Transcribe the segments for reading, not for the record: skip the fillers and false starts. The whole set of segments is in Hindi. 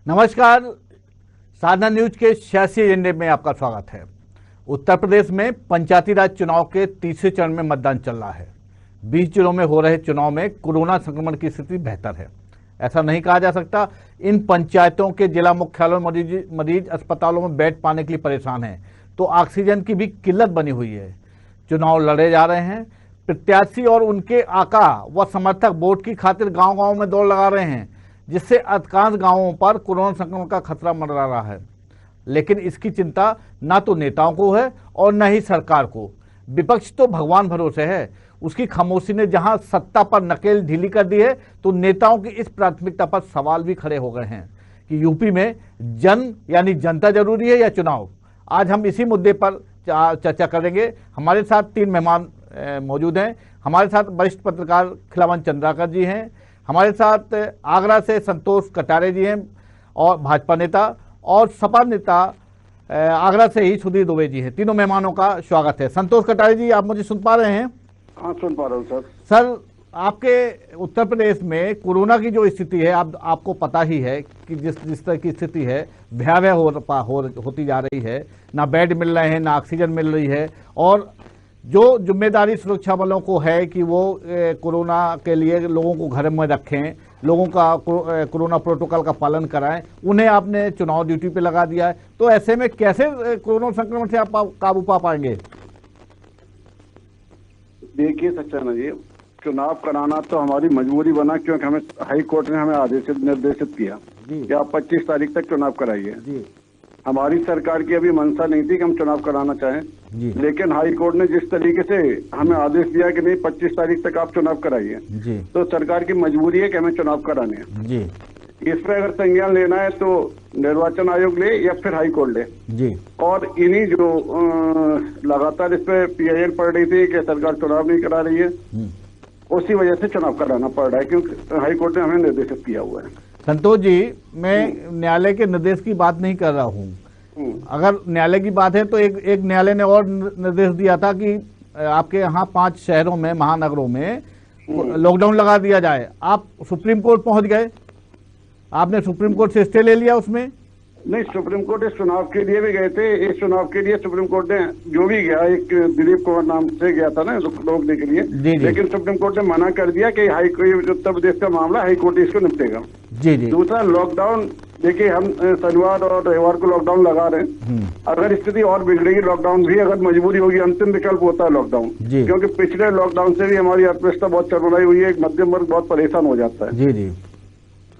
नमस्कार, साधना न्यूज के 86 एजेंडे में आपका स्वागत है। उत्तर प्रदेश में पंचायती राज चुनाव के तीसरे चरण में मतदान चल रहा है। 20 जिलों में हो रहे चुनाव में कोरोना संक्रमण की स्थिति बेहतर है, ऐसा नहीं कहा जा सकता। इन पंचायतों के जिला मुख्यालयों मरीज अस्पतालों में बेड पाने के लिए परेशान हैं, तो ऑक्सीजन की भी किल्लत बनी हुई है। चुनाव लड़े जा रहे हैं, प्रत्याशी और उनके आका व समर्थक वोट की खातिर गांव-गांव में दौड़ लगा रहे हैं, जिससे अधिकांश गांवों पर कोरोना संक्रमण का खतरा मंडरा रहा है। लेकिन इसकी चिंता ना तो नेताओं को है और न ही सरकार को। विपक्ष तो भगवान भरोसे है। उसकी खामोशी ने जहां सत्ता पर नकेल ढीली कर दी है, तो नेताओं की इस प्राथमिकता पर सवाल भी खड़े हो गए हैं कि यूपी में जन यानी जनता जरूरी है या चुनाव। आज हम इसी मुद्दे पर चर्चा करेंगे। हमारे साथ 3 मेहमान मौजूद हैं। हमारे साथ वरिष्ठ पत्रकार खिलावन चंद्राकर जी हैं, हमारे साथ आगरा से संतोष कटारे जी हैं और भाजपा नेता, और सपा नेता आगरा से ही सुधीर दुबे जी हैं। तीनों मेहमानों का स्वागत है। संतोष कटारे जी, आप मुझे सुन पा रहे हैं? हाँ, सुन पा रहा हूँ सर। सर, आपके उत्तर प्रदेश में कोरोना की जो स्थिति है, आपको पता ही है कि जिस तरह की स्थिति है, भयावह होती जा रही है। ना बेड मिल रहे हैं, ना ऑक्सीजन मिल रही है, और जो जिम्मेदारी सुरक्षा बलों को है कि वो कोरोना के लिए लोगों को घर में रखें, लोगों का कोरोना प्रोटोकॉल का पालन कराएं, उन्हें आपने चुनाव ड्यूटी पे लगा दिया है। तो ऐसे में कैसे कोरोना संक्रमण से आप काबू पा पाएंगे? देखिए सक्सेना जी, चुनाव कराना तो हमारी मजबूरी बना, क्योंकि हमें हाई कोर्ट ने हमें निर्देशित किया कि आप 25 तारीख तक चुनाव कराइए। हमारी सरकार की अभी मंशा नहीं थी कि हम चुनाव कराना चाहें, लेकिन हाई कोर्ट ने जिस तरीके से हमें आदेश दिया कि नहीं 25 तारीख तक आप चुनाव कराइए, तो सरकार की मजबूरी है कि हमें चुनाव कराने हैं। इस पर अगर संज्ञान लेना है तो निर्वाचन आयोग ले या फिर हाई कोर्ट ले। और इन्हीं जो लगातार इस पे PIL पड़ रही थी कि सरकार चुनाव नहीं करा रही है, उसी वजह से चुनाव कराना पड़ रहा है, क्योंकि हाई कोर्ट ने हमें निर्देशित किया हुआ है। संतोष जी, मैं न्यायालय के निर्देश की बात नहीं कर रहा हूँ। अगर न्यायालय की बात है तो एक न्यायालय ने और निर्देश दिया था कि आपके यहाँ 5 शहरों में, महानगरों में लॉकडाउन लगा दिया जाए। आप सुप्रीम कोर्ट पहुंच गए, आपने सुप्रीम कोर्ट से स्टे ले लिया उसमें? नहीं, सुप्रीम कोर्ट इस चुनाव के लिए भी गए थे। इस चुनाव के लिए सुप्रीम कोर्ट ने जो भी गया, एक दिलीप कुमार नाम से गया था ना रोकने के लिए, लेकिन सुप्रीम कोर्ट ने मना कर दिया कि उत्तर प्रदेश का मामला हाई कोर्ट इसको निपटेगा। दूसरा, लॉकडाउन, देखिए हम शनिवार और रविवार को लॉकडाउन लगा रहे हैं। अगर स्थिति और बिगड़ेगी, लॉकडाउन भी अगर मजबूरी होगी, अंतिम विकल्प होता है लॉकडाउन, क्योंकि पिछले लॉकडाउन से भी हमारी अर्थव्यवस्था बहुत चरमराई हुई है, एक मध्यम वर्ग बहुत परेशान हो जाता है।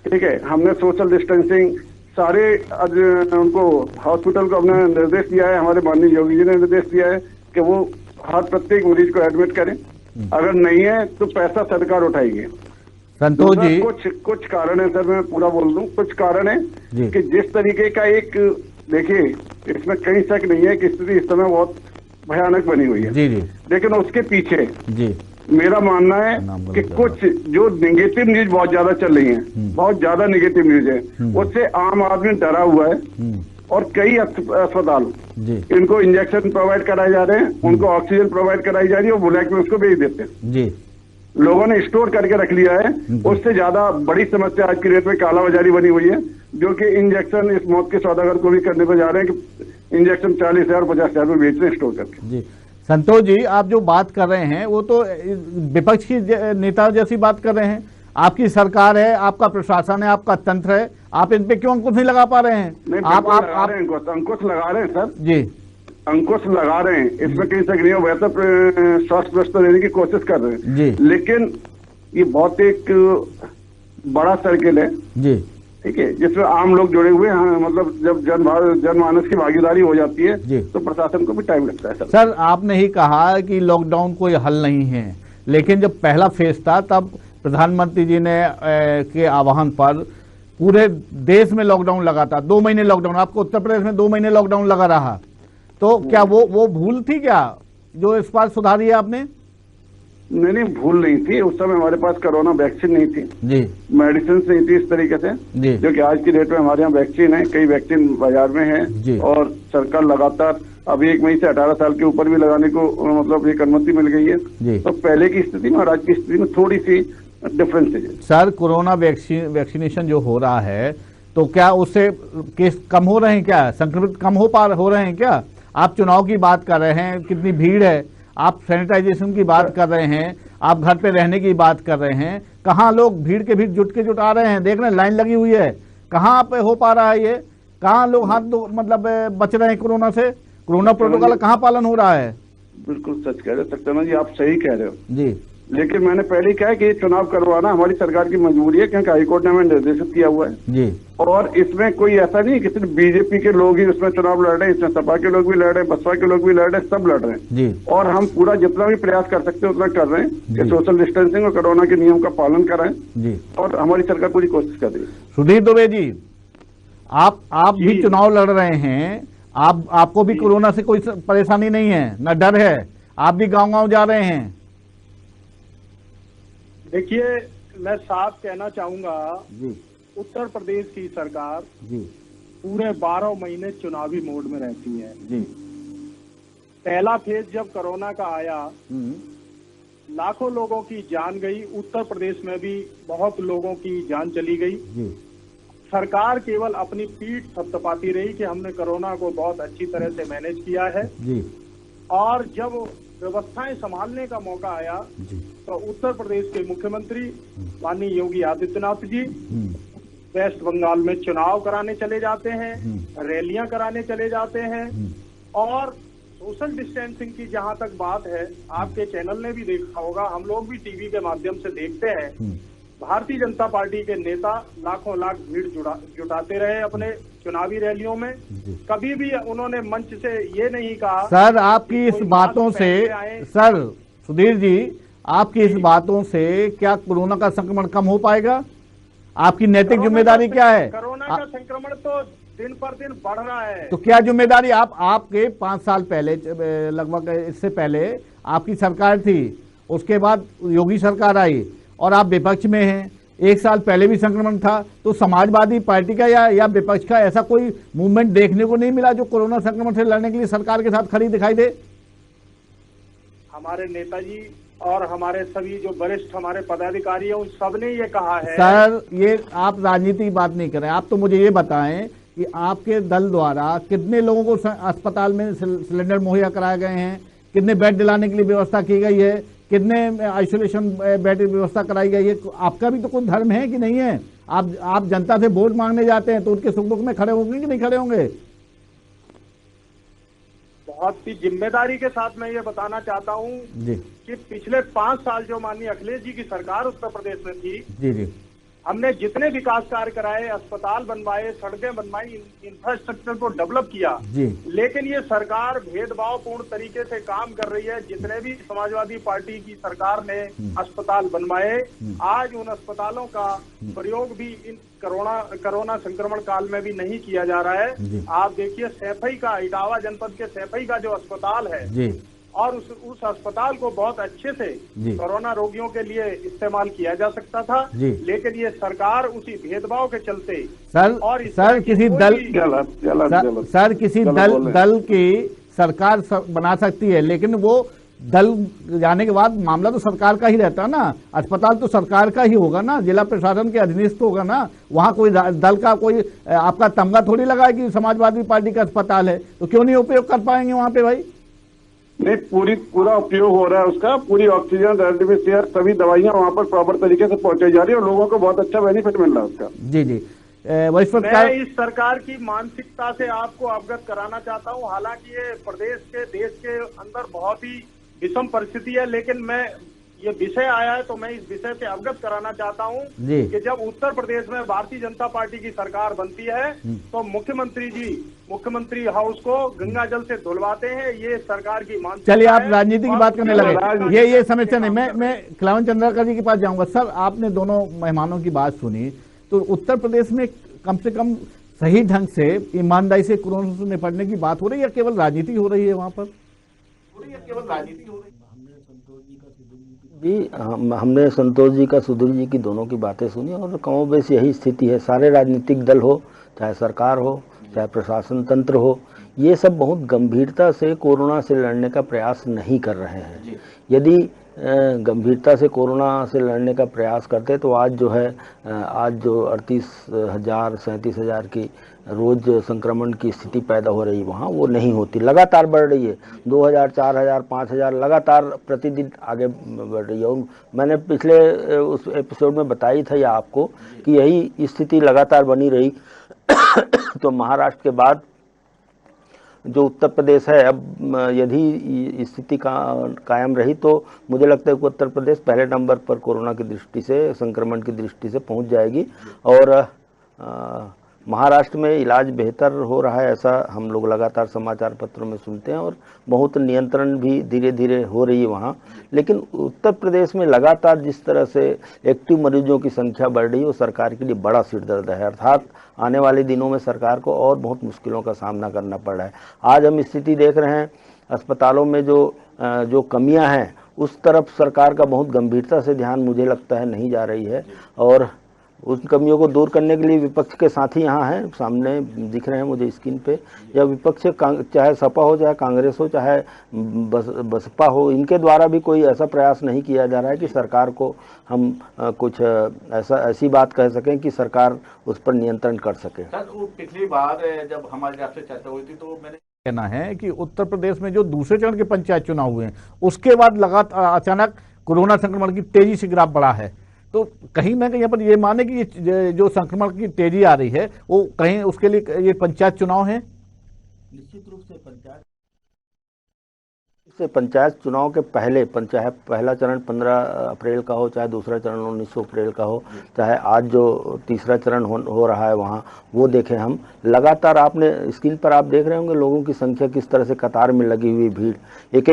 ठीक है, हमने सोशल डिस्टेंसिंग सारे उनको हॉस्पिटल को हमने निर्देश दिया है, हमारे माननीय योगी जी ने निर्देश दिया है कि वो हर प्रत्येक मरीज को एडमिट करें। अगर नहीं है तो पैसा सरकार उठाएगी। संतोष जी, कुछ कारण है सर, मैं पूरा बोल दूं। कुछ कारण है कि जिस तरीके का एक, देखिए इसमें कहीं शक नहीं है कि स्थिति इस समय बहुत भयानक बनी हुई है, लेकिन उसके पीछे मेरा मानना है कि कुछ जो नेगेटिव न्यूज बहुत ज्यादा चल रही है, बहुत ज्यादा नेगेटिव न्यूज है, उससे आम आदमी डरा हुआ है। और कई अस्पताल इनको इंजेक्शन प्रोवाइड कराए जा रहे हैं, उनको ऑक्सीजन प्रोवाइड कराई जा रही है, और ब्लैक में उसको भेज देते हैं। लोगों ने स्टोर करके रख लिया है। उससे ज्यादा बड़ी समस्या आज की डेट में कालाबाजारी बनी हुई है, जो कि इंजेक्शन इस मौत के सौदागर को भी करने पर जा रहे हैं कि इंजेक्शन 40,000 50,000 में बेच रहे हैं स्टोर करके। संतोष जी, आप जो बात कर रहे हैं वो तो विपक्ष की नेता जैसी बात कर रहे हैं। आपकी सरकार है, आपका प्रशासन है, आपका तंत्र है, आप इन पे क्यों अंकुश नहीं लगा पा रहे हैं? आप अंकुश लगा रहे हैं सर जी, अंकुश लगा रहे हैं, इसमें कहीं शक नहीं है। बेहतर स्वास्थ्य व्यवस्था देने की कोशिश कर रहे हैं जी, लेकिन ये बहुत एक बड़ा सर्किल है जी, ठीक है, जिसमें आम लोग जुड़े हुए हैं। मतलब जब जनमानस की भागीदारी हो जाती है तो प्रशासन को भी टाइम लगता है। सर, आपने ही कहा कि लॉकडाउन कोई हल नहीं है, लेकिन जब पहला फेज था तब प्रधानमंत्री जी ने के आह्वान पर पूरे देश में लॉकडाउन लगा था। 2 महीने लॉकडाउन, आपको उत्तर प्रदेश में 2 महीने लॉकडाउन लगा रहा, तो क्या वो भूल थी क्या जो इस बार सुधारी है आपने? नहीं, भूल नहीं थी। उस समय हमारे पास कोरोना वैक्सीन नहीं थी जी, मेडिसिन नहीं थी इस तरीके से जी, जो कि आज की डेट में हमारे यहाँ वैक्सीन है, कई वैक्सीन बाजार में है, और सरकार लगातार अभी 1 मई से 18 साल के ऊपर भी लगाने को मतलब एक अनुमति मिल गई है। तो पहले की स्थिति में और आज की स्थिति में थोड़ी सी डिफरेंस है। सर, कोरोना वैक्सीनेशन जो हो रहा है, तो क्या उससे केस कम हो रहे हैं, क्या संक्रमित कम हो रहे हैं क्या? आप चुनाव की बात कर रहे हैं, कितनी भीड़ है, आप सैनिटाइजेशन की बात कर रहे हैं, आप घर पे रहने की बात कर रहे हैं, कहाँ लोग भीड़ के भीड़ जुट आ रहे हैं, देख रहे हैं लाइन लगी हुई है, कहाँ पे हो पा रहा है ये? कहाँ लोग मतलब बच रहे हैं कोरोना से? कोरोना प्रोटोकॉल कहाँ पालन हो रहा है? बिल्कुल सच कह रहे हो सक्सेना जी, आप सही कह रहे हो जी। लेकिन मैंने पहले कहा कि ये चुनाव करवाना हमारी सरकार की मजबूरी है, क्योंकि हाईकोर्ट ने हमें निर्देशित किया हुआ है जी। और इसमें कोई ऐसा नहीं कि सिर्फ बीजेपी के लोग ही उसमें चुनाव लड़ रहे हैं, इसमें सपा के लोग भी लड़ रहे हैं, बसपा के लोग भी लड़ रहे हैं, सब लड़ रहे हैं जी। और हम पूरा जितना भी प्रयास कर सकते हैं उतना कर रहे हैं कि सोशल डिस्टेंसिंग और कोरोना के नियम का पालन कराएं जी। और हमारी सरकार पूरी कोशिश कर रही है। सुधीर दुबे जी, आप भी चुनाव लड़ रहे हैं, आपको भी कोरोना से कोई परेशानी नहीं है, न डर है, आप भी गांव-गांव जा रहे हैं? देखिए, मैं साफ कहना चाहूंगा, उत्तर प्रदेश की सरकार जी पूरे 12 महीने चुनावी मोड में रहती है जी। पहला फेज जब कोरोना का आया, लाखों लोगों की जान गई, उत्तर प्रदेश में भी बहुत लोगों की जान चली गई जी। सरकार केवल अपनी पीठ थपथपाती रही कि हमने कोरोना को बहुत अच्छी तरह से मैनेज किया है जी। और जब व्यवस्थाएं संभालने का मौका आया तो उत्तर प्रदेश के मुख्यमंत्री माननीय योगी आदित्यनाथ जी वेस्ट बंगाल में चुनाव कराने चले जाते हैं, रैलियां कराने चले जाते हैं और सोशल डिस्टेंसिंग की जहां तक बात है, आपके चैनल ने भी देखा होगा, हम लोग भी टीवी के माध्यम से देखते हैं, भारतीय जनता पार्टी के नेता लाखों लाख भीड़ जुटाते रहे अपने चुनावी रैलियों में। कभी भी उन्होंने मंच से ये नहीं कहा। सर आपकी इस बातों से, सर सुधीर जी, आपकी इस बातों से क्या कोरोना का संक्रमण कम हो पाएगा? आपकी नैतिक जिम्मेदारी क्या है? कोरोना का संक्रमण तो दिन पर दिन बढ़ रहा है। तो क्या जिम्मेदारी आपके 5 साल पहले, लगभग इससे पहले आपकी सरकार थी, उसके बाद योगी सरकार आई और आप विपक्ष में हैं, 1 साल पहले भी संक्रमण था, तो समाजवादी पार्टी का या विपक्ष का ऐसा कोई मूवमेंट देखने को नहीं मिला जो कोरोना संक्रमण से लड़ने के लिए सरकार के साथ खड़ी दिखाई दे? हमारे नेताजी और हमारे सभी जो वरिष्ठ हमारे पदाधिकारी हैं, उन सब ने ये कहा है। सर ये आप राजनीति की बात नहीं करें, आप तो मुझे ये बताएं कि आपके दल द्वारा कितने लोगों को अस्पताल में सिलेंडर मुहैया कराए गए हैं, कितने बेड दिलाने के लिए व्यवस्था की गई है, कितने आइसोलेशन बेड की व्यवस्था कराई गई है? आपका भी तो कोई धर्म है कि नहीं है? आप जनता से वोट मांगने जाते हैं तो उनके सुख दुख में खड़े होंगे कि नहीं खड़े होंगे? बहुत ही जिम्मेदारी के साथ मैं ये बताना चाहता हूँ कि पिछले 5 साल जो माननीय अखिलेश जी की सरकार उत्तर प्रदेश में थी जी, हमने जितने विकास कार्य कराए, अस्पताल बनवाए, सड़कें बनवाई, इंफ्रास्ट्रक्चर को डेवलप किया जी। लेकिन ये सरकार भेदभावपूर्ण तरीके से काम कर रही है। जितने भी समाजवादी पार्टी की सरकार ने अस्पताल बनवाए, आज उन अस्पतालों का प्रयोग भी इन कोरोना संक्रमण काल में भी नहीं किया जा रहा है। आप देखिए सैफई का, इटावा जनपद के सैफई का जो अस्पताल है जी, और उस अस्पताल को बहुत अच्छे से कोरोना रोगियों के लिए इस्तेमाल किया जा सकता था, लेकिन ये सरकार उसी भेदभाव के चलते सर किसी दल की सरकार बना सकती है, लेकिन वो दल जाने के बाद मामला तो सरकार का ही रहता है ना, अस्पताल तो सरकार का ही होगा ना, जिला प्रशासन के अधीनस्थ होगा ना, वहाँ कोई दल का कोई आपका तमगा थोड़ी लगा है कि समाजवादी पार्टी का अस्पताल है, तो क्यों नहीं उपयोग कर पाएंगे वहाँ पे भाई? नहीं, पूरा उपयोग हो रहा है उसका, पूरी ऑक्सीजन, रेमडेसिविर, सभी दवाइयां वहां पर प्रॉपर तरीके से पहुंचाई जा रही है और लोगों को बहुत अच्छा बेनिफिट मिल रहा है उसका। जी जी। मैं इस सरकार की मानसिकता से आपको अवगत कराना चाहता हूं। हालांकि ये देश के अंदर बहुत ही विषम परिस्थिति है, लेकिन मैं ये विषय आया है तो मैं इस विषय से अवगत कराना चाहता हूं कि जब उत्तर प्रदेश में भारतीय जनता पार्टी की सरकार बनती है तो मुख्यमंत्री हाउस को गंगा जल से धुलवाते हैं। ये सरकार की मानसिकता। चलिए आप राजनीति की बात करने लगे, ये समस्या नहीं। मैं खिलावन चंद्राकर जी के पास जाऊंगा। सर आपने दोनों मेहमानों की बात सुनी, तो उत्तर प्रदेश में कम से कम सही ढंग से ईमानदारी से कोरोना से निपटने की बात हो रही है या केवल राजनीति हो रही है वहां पर? केवल राजनीति हो रही है? जी, हमने संतोष जी का, सुधीर जी की, दोनों की बातें सुनी और कमो बेश यही स्थिति है। सारे राजनीतिक दल हो, चाहे सरकार हो, चाहे प्रशासन तंत्र हो, ये सब बहुत गंभीरता से कोरोना से लड़ने का प्रयास नहीं कर रहे हैं। यदि गंभीरता से कोरोना से लड़ने का प्रयास करते तो आज जो है आज जो 38,000 37,000 की रोज संक्रमण की स्थिति पैदा हो रही है वहाँ वो नहीं होती, लगातार बढ़ रही है। 2,000 4,000 5,000 लगातार प्रतिदिन आगे बढ़ रही है। और मैंने पिछले उस एपिसोड में बताई था या आपको कि यही स्थिति लगातार बनी रही तो महाराष्ट्र के बाद जो उत्तर प्रदेश है, अब यदि स्थिति कायम रही तो मुझे लगता है कि उत्तर प्रदेश पहले नंबर पर कोरोना की दृष्टि से, संक्रमण की दृष्टि से पहुंच जाएगी। और महाराष्ट्र में इलाज बेहतर हो रहा है, ऐसा हम लोग लगातार समाचार पत्रों में सुनते हैं और बहुत नियंत्रण भी धीरे धीरे हो रही है वहाँ। लेकिन उत्तर प्रदेश में लगातार जिस तरह से एक्टिव मरीजों की संख्या बढ़ रही है वो सरकार के लिए बड़ा सिरदर्द है। अर्थात आने वाले दिनों में सरकार को और बहुत मुश्किलों का सामना करना पड़ रहा है। आज हम स्थिति देख रहे हैं अस्पतालों में जो कमियां हैं उस तरफ सरकार का बहुत गंभीरता से ध्यान मुझे लगता है नहीं जा रही है। और उन कमियों को दूर करने के लिए विपक्ष के साथी यहाँ हैं, सामने दिख रहे हैं मुझे स्क्रीन पे, या विपक्ष चाहे सपा हो, चाहे कांग्रेस हो, चाहे बसपा हो, इनके द्वारा भी कोई ऐसा प्रयास नहीं किया जा रहा है कि सरकार को हम कुछ ऐसी बात कह सकें कि सरकार उस पर नियंत्रण कर सके। सर, वो पिछली बार जब हमारे आपसे चर्चा हुई थी तो मैंने कहना है कि उत्तर प्रदेश में जो दूसरे चरण के पंचायत चुनाव हुए हैं उसके बाद लगातार अचानक कोरोना संक्रमण की तेजी से ग्राफ बढ़ा है, तो कहीं ना कहीं यहाँ पर ये माने कि ये जो संक्रमण की तेजी आ रही है वो कहीं उसके लिए ये पंचायत चुनाव है। निश्चित रूप से पंचायत चुनाव के पहले पहला चरण 15 अप्रैल का हो, चाहे दूसरा चरण 19 अप्रैल का हो, चाहे आज जो तीसरा चरण हो रहा है वहाँ, वो देखें हम लगातार। आपने स्क्रीन पर आप देख रहे होंगे लोगों की संख्या किस तरह से कतार में लगी हुई भीड़। एक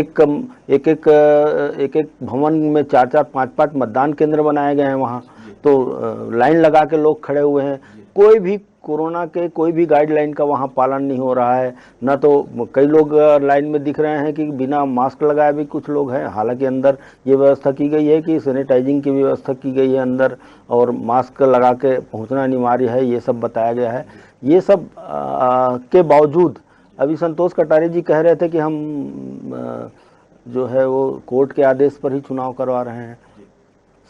एक भवन में 4-4 5-5 मतदान केंद्र बनाए गए हैं वहाँ, तो लाइन लगा के लोग खड़े हुए हैं। कोई भी कोरोना के कोई भी गाइडलाइन का वहाँ पालन नहीं हो रहा है। न तो कई लोग लाइन में दिख रहे हैं कि बिना मास्क लगाए भी कुछ लोग हैं, हालांकि अंदर ये व्यवस्था की गई है कि सैनिटाइजिंग की व्यवस्था की गई है अंदर, और मास्क लगा के पहुँचना अनिवार्य है, ये सब बताया गया है। ये सब के बावजूद अभी संतोष कटारे जी कह रहे थे कि हम जो है वो कोर्ट के आदेश पर ही चुनाव करवा रहे हैं।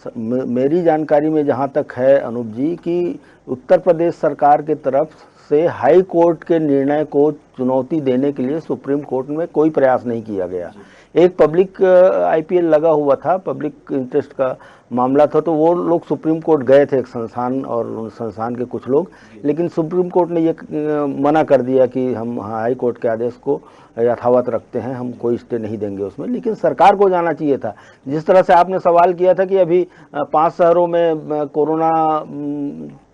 मेरी जानकारी में जहाँ तक है अनूप जी कि उत्तर प्रदेश सरकार के तरफ से हाई कोर्ट के निर्णय को चुनौती देने के लिए सुप्रीम कोर्ट में कोई प्रयास नहीं किया गया। एक पब्लिक आईपीएल लगा हुआ था, पब्लिक इंटरेस्ट का मामला था, तो वो लोग सुप्रीम कोर्ट गए थे, एक संस्थान और उस संस्थान के कुछ लोग, लेकिन सुप्रीम कोर्ट ने ये मना कर दिया कि हम हाई कोर्ट के आदेश को यथावत रखते हैं, हम कोई स्टे नहीं देंगे उसमें। लेकिन सरकार को जाना चाहिए था। जिस तरह से आपने सवाल किया था कि अभी 5 शहरों में कोरोना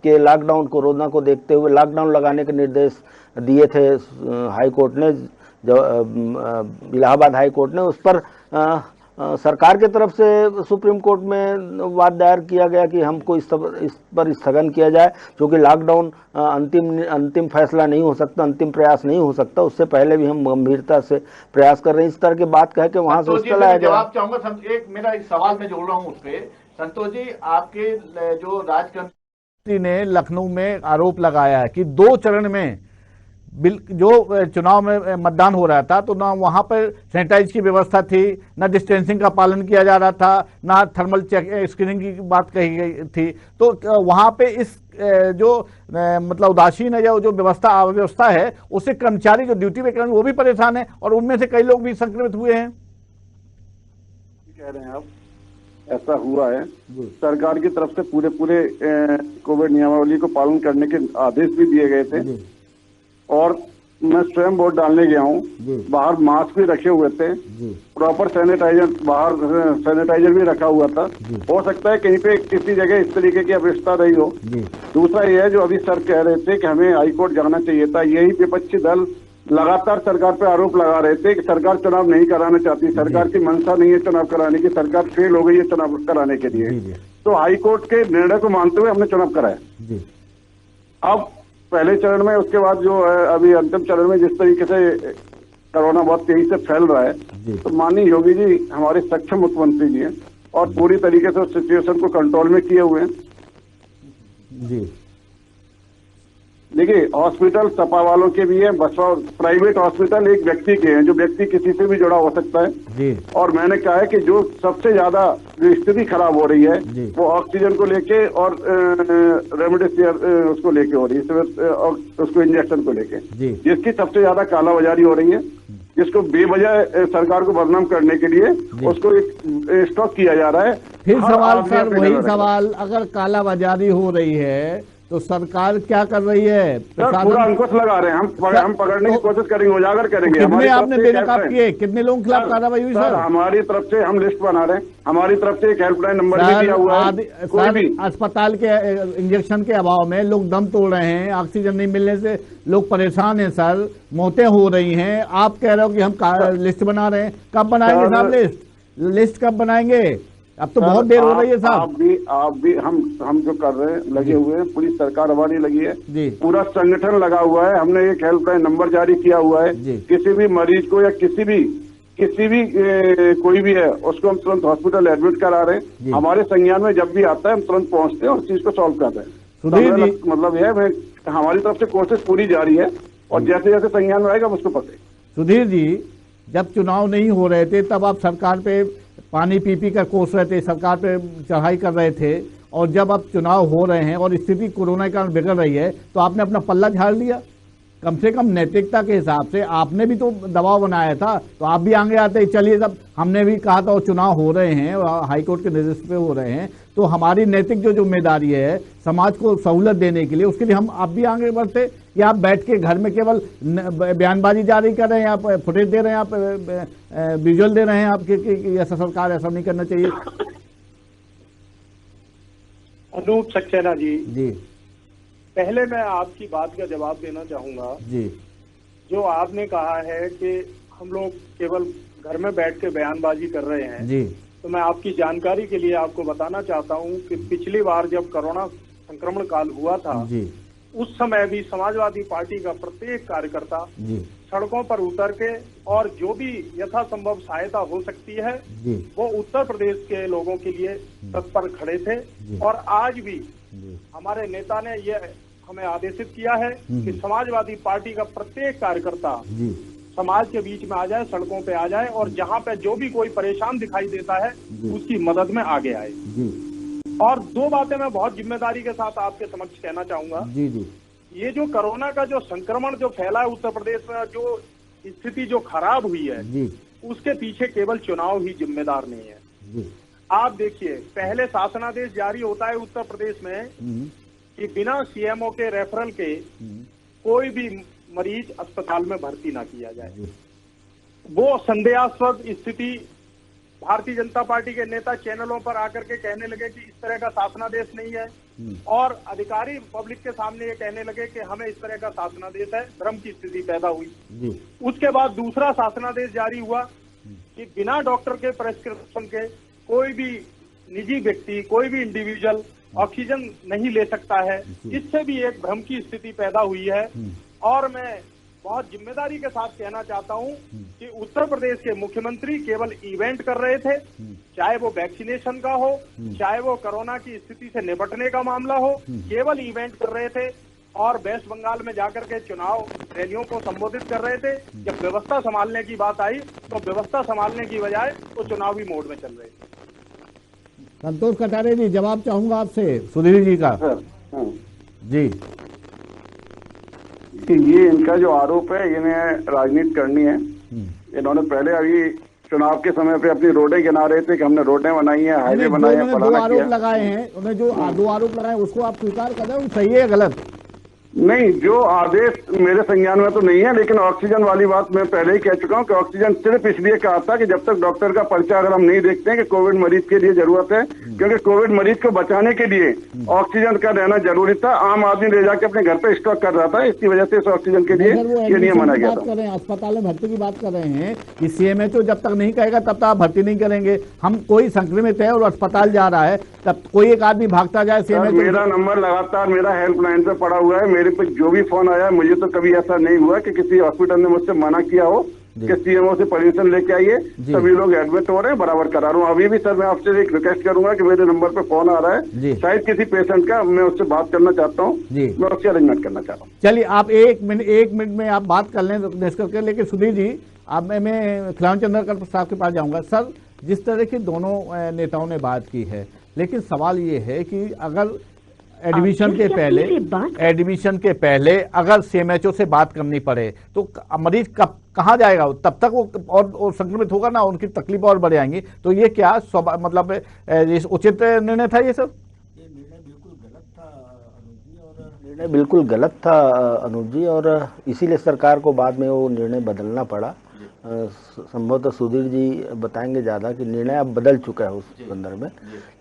के लॉकडाउन, कोरोना को देखते हुए लॉकडाउन लगाने के निर्देश दिए थे हाई कोर्ट ने, जो इलाहाबाद हाई कोर्ट ने, उस पर सरकार के तरफ से सुप्रीम कोर्ट में वाद दायर किया गया कि हमको इस पर स्थगन किया जाए, क्योंकि लॉकडाउन अंतिम फैसला नहीं हो सकता, अंतिम प्रयास नहीं हो सकता, उससे पहले भी हम गंभीरता से प्रयास कर रहे हैं। इस तरह की बात कह के वहां से उसका लाया जाए। जवाब चाहूंगा, एक मेरा एक सवाल मैं जोड़ रहा हूँ उस पर। संतोष जी, आपके जो राजकंत्री ने लखनऊ में आरोप लगाया है कि 2 चरण में जो चुनाव में मतदान हो रहा था तो ना वहां पर सैनिटाइज की व्यवस्था थी, ना डिस्टेंसिंग का पालन किया जा रहा था, ना थर्मल स्क्रीनिंग की बात कही गई थी, तो वहां पे इस जो मतलब उदासीन है जो व्यवस्था है उससे कर्मचारी जो ड्यूटी पे वो भी परेशान है और उनमें से कई लोग भी संक्रमित हुए हैं। कह रहे हैं आप, ऐसा हुआ है। सरकार की तरफ से पूरे कोविड नियमावली को पालन करने के आदेश भी दिए गए थे और मैं स्वयं वोट डालने गया हूँ, बाहर मास्क भी रखे हुए थे, प्रॉपर सैनिटाइजर, बाहर सैनिटाइजर भी रखा हुआ था। हो सकता है कहीं पे किसी जगह इस तरीके की अव्यवस्था रही हो। दूसरा ये है जो अभी सर कह रहे थे कि हमें हाईकोर्ट जाना चाहिए था, यही विपक्षी दल लगातार सरकार पे आरोप लगा रहे थे कि सरकार चुनाव नहीं कराना चाहती, सरकार की मंशा नहीं है चुनाव कराने की, सरकार फेल हो गई है चुनाव कराने के लिए। तो हाईकोर्ट के निर्णय को मानते हुए हमने चुनाव कराया। अब पहले चरण में, उसके बाद जो है अभी अंतिम चरण में जिस तरीके से कोरोना बहुत तेजी से फैल रहा है, तो माननीय योगी जी हमारे सक्षम मुख्यमंत्री जी हैं और पूरी तरीके से उस सिचुएशन को कंट्रोल में किए हुए हैं। जी देखिए, हॉस्पिटल सपा वालों के भी है, बसपा प्राइवेट हॉस्पिटल एक व्यक्ति के हैं, जो व्यक्ति किसी से भी जुड़ा हो सकता है जी। और मैंने कहा है कि जो सबसे ज्यादा जो स्थिति खराब हो रही है वो ऑक्सीजन को लेके और रेमडेसिविर उसको लेके हो रही है, उसको इंजेक्शन को लेके, जिसकी सबसे ज्यादा कालाबाजारी हो रही है, जिसको बेवजह सरकार को बदनाम करने के लिए उसको एक स्टॉक किया जा रहा है। फिर सवाल सर वही सवाल, अगर कालाबाजारी हो रही है तो सरकार क्या कर रही है? पूरा अंकुश लगा रहे हैं हम पकड़ने की कोशिश करेंगे, उजागर करेंगे। कितने आपने बेनकाब किए, कितने लोगों के खिलाफ कार्रवाई हुई सर? हमारी तरफ से हम लिस्ट बना रहे हैं, हमारी तरफ से एक हेल्पलाइन नंबर भी दिया हुआ है। कोई भी अस्पताल के इंजेक्शन के अभाव में लोग दम तोड़ रहे हैं, ऑक्सीजन नहीं मिलने से लोग परेशान हैं सर, मौतें हो रही हैं। आप कह रहे हो कि हम लिस्ट बना रहे हैं, कब बनाएंगे साहब लिस्ट कब बनाएंगे? अब तो बहुत देर हो रही है साहब। आप भी हम जो कर रहे हैं, लगे हुए हैं, पूरी सरकार हमारी लगी है, पूरा संगठन लगा हुआ है। हमने एक हेल्पलाइन नंबर जारी किया हुआ है, किसी भी मरीज को या किसी भी कोई भी है उसको हम तुरंत हॉस्पिटल एडमिट करा रहे हैं। हमारे संज्ञान में जब भी आता है हम तुरंत पहुंचते हैं और चीज को सॉल्व कर रहे हैं। मतलब यह हमारी तरफ से कोशिश पूरी जारी है और जैसे जैसे संज्ञान में आएगा हम उसको पकड़े। सुधीर जी, जब चुनाव नहीं हो रहे थे तब आप सरकार पे पानी पी कर कोस रहे थे, सरकार पे चढ़ाई कर रहे थे, और जब अब चुनाव हो रहे हैं और स्थिति कोरोना के कारण बिगड़ रही है तो आपने अपना पल्ला झाड़ लिया। कम से कम नैतिकता के हिसाब से आपने भी तो दबाव बनाया था, तो आप भी आगे आते चलिए। जब हमने भी कहा था वो चुनाव हो रहे हैं, हाईकोर्ट के निर्देश पे हो रहे हैं, तो हमारी नैतिक जो जिम्मेदारी है समाज को सहूलत देने के लिए, उसके लिए हम आप भी आगे बढ़ते, या आप बैठ के घर में केवल बयानबाजी जारी कर रहे हैं, आप फुटेज दे रहे हैं, आप विजुअल दे रहे हैं आपके ऐसा सरकार ऐसा नहीं करना चाहिए। अनूप सक्सेना जी, जी पहले मैं आपकी बात का जवाब देना चाहूंगा जी। जो आपने कहा है कि हम लोग केवल घर में बैठ के बयानबाजी कर रहे हैं जी, तो मैं आपकी जानकारी के लिए आपको बताना चाहता हूं कि पिछली बार जब कोरोना संक्रमण काल हुआ था जी, उस समय भी समाजवादी पार्टी का प्रत्येक कार्यकर्ता जी सड़कों पर उतर के और जो भी यथासंभव सहायता हो सकती है वो उत्तर प्रदेश के लोगों के लिए तत्पर खड़े थे। और आज भी हमारे नेता ने ये हमें आदेशित किया है कि समाजवादी पार्टी का प्रत्येक कार्यकर्ता समाज के बीच में आ जाए, सड़कों पे आ जाए और जहाँ पे जो भी कोई परेशान दिखाई देता है उसकी मदद में आगे आए। और दो बातें मैं बहुत जिम्मेदारी के साथ आपके समक्ष कहना चाहूंगा। ये जो कोरोना का जो संक्रमण जो फैला है उत्तर प्रदेश में, जो स्थिति जो खराब हुई है, उसके पीछे केवल चुनाव ही जिम्मेदार नहीं है। आप देखिए, पहले शासनादेश जारी होता है उत्तर प्रदेश में कि बिना सीएमओ के रेफरल के कोई भी मरीज अस्पताल में भर्ती ना किया जाए। वो संदेहास्पद स्थिति भारतीय जनता पार्टी के नेता चैनलों पर आकर के कहने लगे कि इस तरह का शासनादेश नहीं है, और अधिकारी पब्लिक के सामने ये कहने लगे कि हमें इस तरह का शासनादेश है, भ्रम की स्थिति पैदा हुई। उसके बाद दूसरा शासनादेश जारी हुआ कि बिना डॉक्टर के प्रेस्क्रिप्शन के कोई भी निजी व्यक्ति, कोई भी इंडिविजुअल ऑक्सीजन नहीं ले सकता है। इससे भी एक भ्रम की स्थिति पैदा हुई है। और मैं बहुत जिम्मेदारी के साथ कहना चाहता हूं कि उत्तर प्रदेश के मुख्यमंत्री केवल इवेंट कर रहे थे, चाहे वो वैक्सीनेशन का हो, चाहे वो कोरोना की स्थिति से निपटने का मामला हो, केवल इवेंट कर रहे थे और वेस्ट बंगाल में जाकर के चुनाव रैलियों को संबोधित कर रहे थे। जब व्यवस्था संभालने की बात आई तो व्यवस्था संभालने की बजाय वो चुनावी मोड में चल रहे थे। संतोष कटारे जी, जवाब चाहूंगा आपसे सुधीर जी का। जी, कि ये इनका जो आरोप है, इन्हें राजनीति करनी है। इन्होंने पहले अभी चुनाव के समय पे अपनी रोडें गिना रहे थे कि हमने रोडें बनाई हैं, हाईवे बनाए हैं, दो आरोप लगाए हैं उन्हें, जो दो आरोप लगाए उसको आप स्वीकार कर रहे हो, सही है गलत? नहीं, जो आदेश मेरे संज्ञान में तो नहीं है, लेकिन ऑक्सीजन वाली बात मैं पहले ही कह चुका हूं कि ऑक्सीजन सिर्फ इसलिए कहा था कि जब तक डॉक्टर का पर्चा अगर हम नहीं देखते हैं कि कोविड मरीज के लिए जरूरत है, क्योंकि कोविड मरीज को बचाने के लिए ऑक्सीजन का रहना जरूरी था। आम आदमी ले जाके अपने घर पे स्टॉक कर रहा था, इसकी वजह से इस ऑक्सीजन के लिए ये नियम बना गया था। अस्पताल में भर्ती की बात कर रहे हैं कि सीएमएचओ जब तक नहीं कहेगा तब तक आप भर्ती नहीं करेंगे। हम कोई संक्रमित है और अस्पताल जा रहा है, तब कोई एक आदमी भागता जाए सीएमएचओ। मेरा नंबर लगातार मेरा हेल्पलाइन पे पड़ा हुआ है, मेरे पे जो भी फोन आया है, मुझे तो कभी ऐसा नहीं हुआ कि किसी हॉस्पिटल ने मुझसे मना किया हो कि सीएमओ से परमिशन लेके आइए, सभी लोग एडमिट हो रहे हैं, बराबर करा रहा हूँ। अभी भी सर मैं आपसे एक रिक्वेस्ट करूंगा कि मेरे नंबर पे फोन आ रहा है, शायद किसी पेशेंट का, मैं उससे बात करना चाहता हूँ, मैं उससे अरेंजमेंट करना चाह रहा हूँ। चलिए आप एक मिनट में आप बात कर लें करके। लेकिन सुधीर जी, अब मैं खिलावन चंद्रकर साहब के पास जाऊंगा। सर, जिस तरह की दोनों नेताओं ने बात की है, लेकिन सवाल ये है कि अगर एडमिशन के पहले अगर सीएमएचओ से बात करनी पड़े तो मरीज कहाँ जाएगा? तब तक वो और संक्रमित होगा ना, उनकी तकलीफ और बढ़ जाएंगी। तो ये क्या मतलब उचित निर्णय था ये सर? निर्णय बिल्कुल गलत था अनुज जी, और इसीलिए सरकार को बाद में वो निर्णय बदलना पड़ा। संभवतः सुधीर जी बताएंगे ज़्यादा कि निर्णय अब बदल चुका है उस संदर्भ में।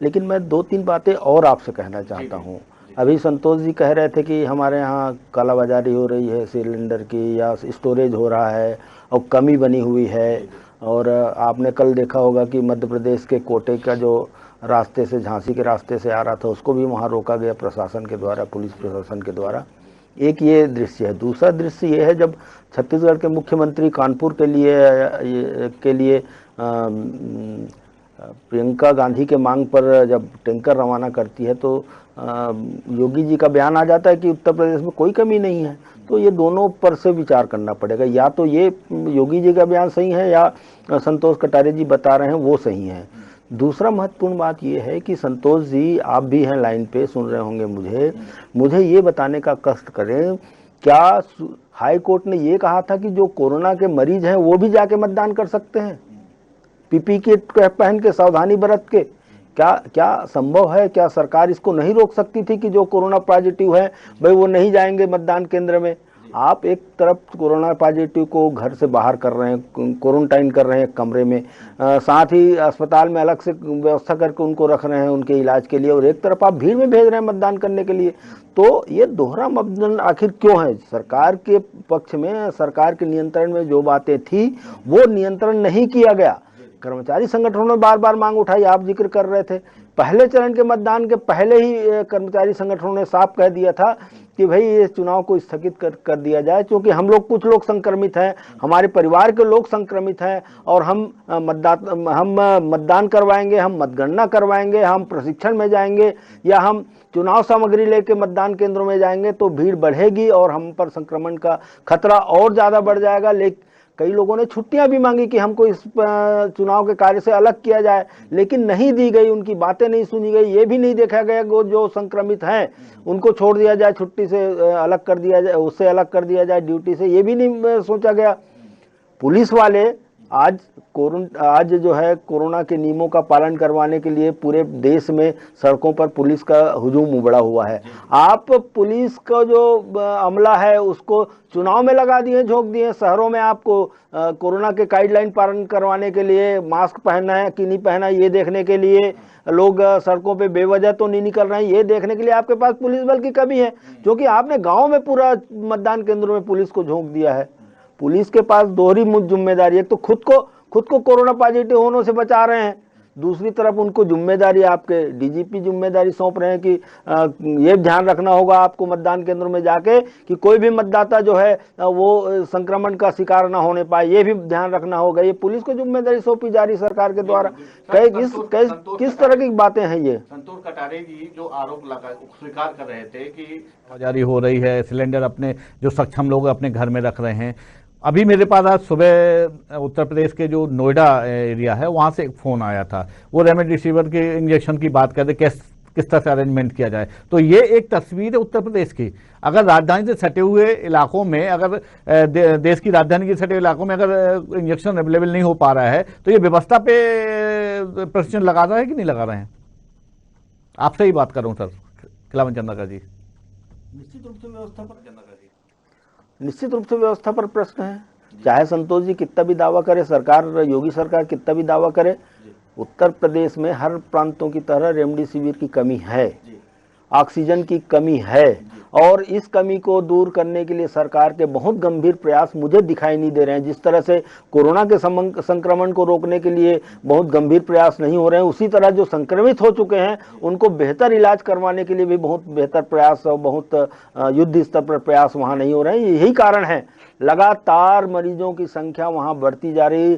लेकिन मैं 2-3 बातें और आपसे कहना चाहता हूँ। अभी संतोष जी कह रहे थे कि हमारे यहाँ कालाबाजारी हो रही है सिलेंडर की, या स्टोरेज हो रहा है और कमी बनी हुई है। और आपने कल देखा होगा कि मध्य प्रदेश के कोटे का जो रास्ते से, झांसी के रास्ते से आ रहा था, उसको भी वहाँ रोका गया प्रशासन के द्वारा, पुलिस प्रशासन के द्वारा। एक ये दृश्य है। दूसरा दृश्य ये है, जब छत्तीसगढ़ के मुख्यमंत्री कानपुर के लिए प्रियंका गांधी के मांग पर जब टैंकर रवाना करती है तो योगी जी का बयान आ जाता है कि उत्तर प्रदेश में कोई कमी नहीं है। तो ये दोनों पर से विचार करना पड़ेगा, या तो ये योगी जी का बयान सही है या संतोष कटारे जी बता रहे हैं वो सही है। दूसरा महत्वपूर्ण बात यह है कि संतोष जी, आप भी हैं लाइन पे, सुन रहे होंगे मुझे ये बताने का कष्ट करें, क्या हाई कोर्ट ने ये कहा था कि जो कोरोना के मरीज हैं वो भी जाके मतदान कर सकते हैं पीपी किट पहन के, सावधानी बरत के? क्या संभव है? क्या सरकार इसको नहीं रोक सकती थी कि जो कोरोना पॉजिटिव है भाई वो नहीं जाएंगे मतदान केंद्र में? आप एक तरफ कोरोना पॉजिटिव को घर से बाहर कर रहे हैं, क्वारंटाइन कर रहे हैं कमरे में, साथ ही अस्पताल में अलग से व्यवस्था करके उनको रख रहे हैं उनके इलाज के लिए, और एक तरफ आप भीड़ में भेज रहे हैं मतदान करने के लिए। तो ये दोहरा मापदंड आखिर क्यों है? सरकार के पक्ष में, सरकार के नियंत्रण में जो बातें थी वो नियंत्रण नहीं किया गया। कर्मचारी संगठनों ने बार बार मांग उठाई, आप जिक्र कर रहे थे। पहले चरण के मतदान के पहले ही कर्मचारी संगठनों ने साफ कह दिया था कि भाई इस चुनाव को स्थगित कर दिया जाए, क्योंकि हम लोग, कुछ लोग संक्रमित हैं, हमारे परिवार के लोग संक्रमित हैं, और हम मतदान करवाएंगे, हम मतगणना करवाएंगे, हम प्रशिक्षण में जाएंगे, या हम चुनाव सामग्री लेके मतदान केंद्रों में जाएंगे तो भीड़ बढ़ेगी और हम पर संक्रमण का खतरा और ज़्यादा बढ़ जाएगा। लेकिन कई लोगों ने छुट्टियां भी मांगी कि हमको इस चुनाव के कार्य से अलग किया जाए, लेकिन नहीं दी गई, उनकी बातें नहीं सुनी गई। ये भी नहीं देखा गया कि जो संक्रमित हैं उनको छोड़ दिया जाए, छुट्टी से अलग कर दिया जाए, उससे अलग कर दिया जाए ड्यूटी से, ये भी नहीं सोचा गया। पुलिस वाले आज जो है कोरोना के नियमों का पालन करवाने के लिए पूरे देश में सड़कों पर पुलिस का हुजूम उमड़ा हुआ है। आप पुलिस का जो अमला है उसको चुनाव में लगा दिए, झोंक दिए। शहरों में आपको कोरोना के गाइडलाइन पालन करवाने के लिए मास्क पहनना है कि नहीं पहना ये देखने के लिए, लोग सड़कों पे बेवजह तो नहीं निकल रहे हैं ये देखने के लिए आपके पास पुलिस बल की कमी है, क्योंकि आपने गाँव में पूरा मतदान केंद्रों में पुलिस को झोंक दिया है। पुलिस के पास दोहरी जिम्मेदारी है, तो खुद को कोरोना पॉजिटिव होने से बचा रहे हैं, दूसरी तरफ उनको जिम्मेदारी, आपके डीजीपी जिम्मेदारी सौंप रहे हैं कि ये ध्यान रखना होगा आपको मतदान केंद्रों में जाके कि कोई भी मतदाता जो है वो संक्रमण का शिकार ना होने पाए, ये भी ध्यान रखना होगा। ये पुलिस को जिम्मेदारी सौंपी जा रही सरकार के द्वारा। किस तरह की बातें हैं ये? संतोष कटारे जी जो आरोप स्वीकार कर रहे थे कि जारी हो रही है, सिलेंडर अपने जो सक्षम लोग अपने घर में रख रहे हैं। अभी मेरे पास आज सुबह उत्तर प्रदेश के जो नोएडा एरिया है वहाँ से एक फ़ोन आया था, वो रेमडेसिविर के इंजेक्शन की बात करते किस तरह से अरेंजमेंट किया जाए। तो ये एक तस्वीर है उत्तर प्रदेश की। अगर राजधानी से सटे हुए इलाकों में, अगर देश की राजधानी के सटे इलाकों में अगर इंजेक्शन अवेलेबल नहीं हो पा रहा है तो ये व्यवस्था पे प्रश्न लगा रहा है कि नहीं लगा रहे हैं? आपसे ही बात करूँ सर खिलावन चंद्रकर जी। निश्चित रूप से व्यवस्था पर प्रश्न है। चाहे संतोष जी कितना भी दावा करे, सरकार, योगी सरकार कितना भी दावा करे, उत्तर प्रदेश में हर प्रांतों की तरह रेमडेसिविर की कमी है, ऑक्सीजन की कमी है, और इस कमी को दूर करने के लिए सरकार के बहुत गंभीर प्रयास मुझे दिखाई नहीं दे रहे हैं। जिस तरह से कोरोना के संक्रमण को रोकने के लिए बहुत गंभीर प्रयास नहीं हो रहे हैं, उसी तरह जो संक्रमित हो चुके हैं उनको बेहतर इलाज करवाने के लिए भी बहुत बेहतर प्रयास और बहुत युद्ध स्तर पर प्रयास वहाँ नहीं हो रहे हैं। यही कारण है लगातार मरीजों की संख्या वहाँ बढ़ती जा रही,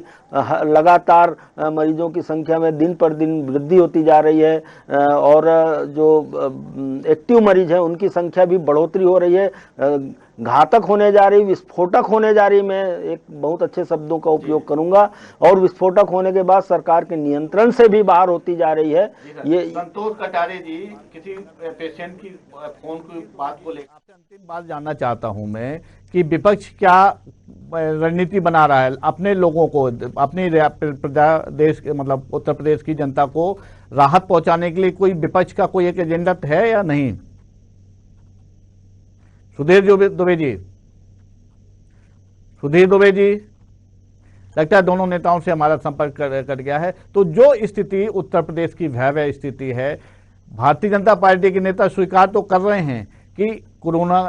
लगातार मरीजों की संख्या में दिन पर दिन वृद्धि होती जा रही है और जो एक्टिव मरीज हैं उनकी संख्या भी बढ़ोतरी हो रही है, घातक होने जा रही, विस्फोटक होने जा रही। मैं एक बहुत अच्छे शब्दों का उपयोग करूंगा, और विस्फोटक होने के बाद सरकार के नियंत्रण से भी बाहर होती जा रही है। ये संतोष कटारे जी, किसी पेशेंट की फोन की बात को लेकर आपसे अंतिम बात जानना चाहता हूं मैं कि विपक्ष क्या रणनीति बना रहा है अपने लोगों को, अपनी प्रदेश मतलब उत्तर प्रदेश की जनता को राहत पहुंचाने के लिए कोई विपक्ष का कोई एक एजेंडा है या नहीं? सुधीर दुबे जी, सुधीर दुबे जी, लगता है दोनों नेताओं से हमारा संपर्क कट गया है। तो जो स्थिति उत्तर प्रदेश की भयावह स्थिति है, भारतीय जनता पार्टी के नेता स्वीकार तो कर रहे हैं कि कोरोना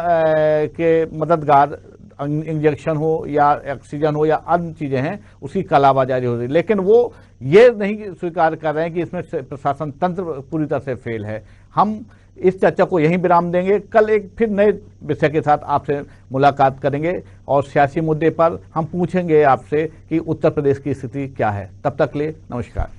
के मददगार इंजेक्शन हो या ऑक्सीजन हो या अन्य चीजें हैं उसकी कालाबाजारी हो रही है, लेकिन वो ये नहीं स्वीकार कर रहे हैं कि इसमें प्रशासन तंत्र पूरी तरह से फेल है। हम इस चर्चा को यहीं विराम देंगे। कल एक फिर नए विषय के साथ आपसे मुलाकात करेंगे और सियासी मुद्दे पर हम पूछेंगे आपसे कि उत्तर प्रदेश की स्थिति क्या है। तब तक के लिए नमस्कार।